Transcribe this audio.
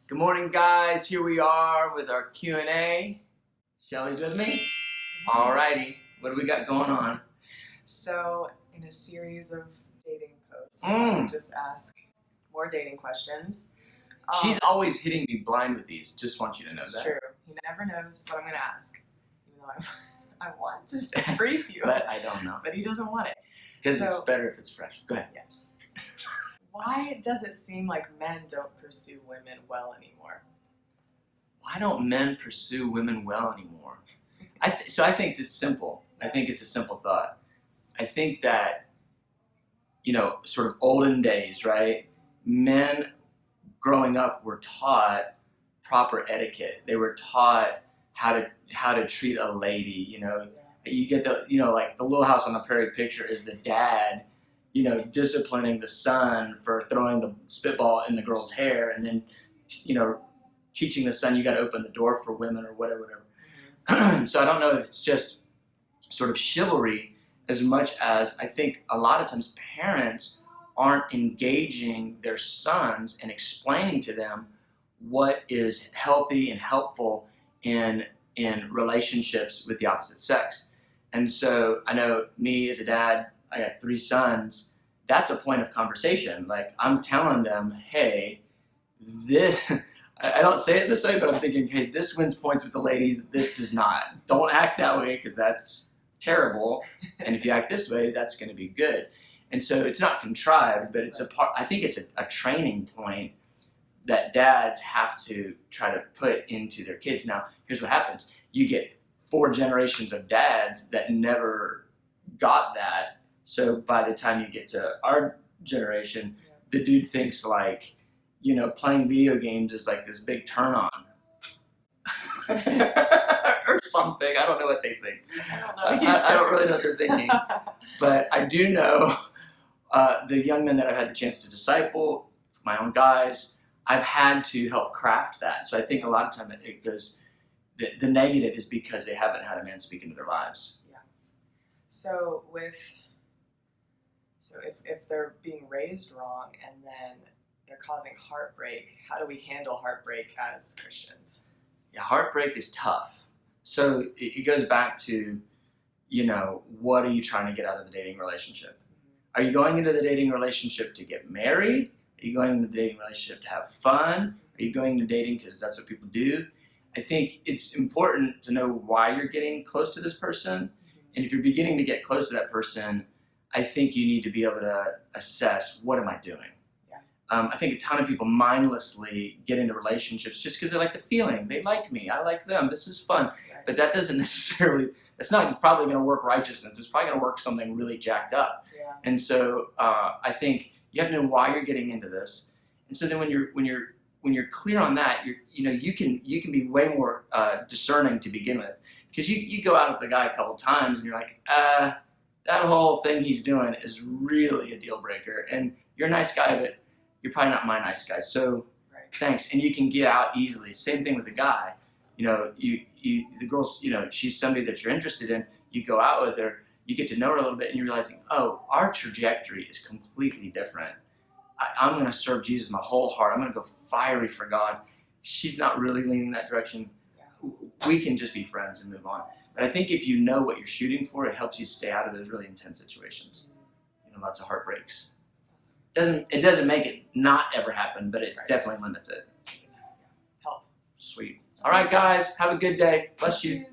Good morning, guys. Here we are with our Q&A. Shelly's with me. Alrighty, what do we got going on? So, in a series of dating posts, we just ask more dating questions. She's always hitting me blind with these. Just want you to know It's that. true. He never knows what I'm going to ask, even though I want to brief you. But I don't know. But he doesn't want it. Because it's better if it's fresh. Go ahead. Yes. Why does it seem like men don't pursue women well anymore? Why don't men pursue women well anymore? I think this is simple. I think it's a simple thought. I think that, sort of olden days, right? Men growing up were taught proper etiquette. They were taught how to treat a lady. You get like the Little House on the Prairie picture is the dad, disciplining the son for throwing the spitball in the girl's hair, and then, teaching the son you got to open the door for women or whatever. So I don't know if it's just sort of chivalry as much as I think a lot of times parents aren't engaging their sons and explaining to them what is healthy and helpful in relationships with the opposite sex. And so I know me as a dad, I got 3 sons. That's a point of conversation. Like, I'm telling them, hey, this, I don't say it this way, but I'm thinking, hey, this wins points with the ladies, this does not. Don't act that way because that's terrible. And if you act this way, that's going to be good. And so it's not contrived, but it's I think it's a training point that dads have to try to put into their kids. Now, here's what happens. You get 4 generations of dads that never got that. So by the time you get to our generation, the dude thinks like, playing video games is like this big turn on. Or something. I don't know what they think. I don't really know what they're thinking. But I do know the young men that I've had the chance to disciple, my own guys, I've had to help craft that. So I think a lot of time it goes, the negative is because they haven't had a man speak into their lives. Yeah. So if they're being raised wrong and then they're causing heartbreak, how do we handle heartbreak as Christians? Yeah, heartbreak is tough. So it goes back to, what are you trying to get out of the dating relationship? Are you going into the dating relationship to get married? Are you going into the dating relationship to have fun? Are you going into dating because that's what people do? I think it's important to know why you're getting close to this person. And if you're beginning to get close to that person, I think you need to be able to assess, what am I doing? I think a ton of people mindlessly get into relationships just because they like the feeling. They like me. I like them. This is fun. But that doesn't necessarily, that's not probably going to work righteousness. It's probably going to work something really jacked up. Yeah. And so I think you have to know why you're getting into this. And so then when you're clear on that, you can be way more discerning to begin with. Because you go out with the guy a couple times and you're like, that whole thing he's doing is really a deal breaker. And you're a nice guy, but you're probably not my nice guy, so thanks. And you can get out easily. Same thing with the guy. The girl's, she's somebody that you're interested in. You go out with her, you get to know her a little bit, and you're realizing, oh, our trajectory is completely different. I'm going to serve Jesus my whole heart. I'm going to go fiery for God. She's not really leaning that direction. We can just be friends and move on. But I think if you know what you're shooting for, it helps you stay out of those really intense situations. Lots of heartbreaks. It doesn't make it not ever happen, but it definitely limits it. Help. Sweet. All right, guys. Have a good day. Bless you.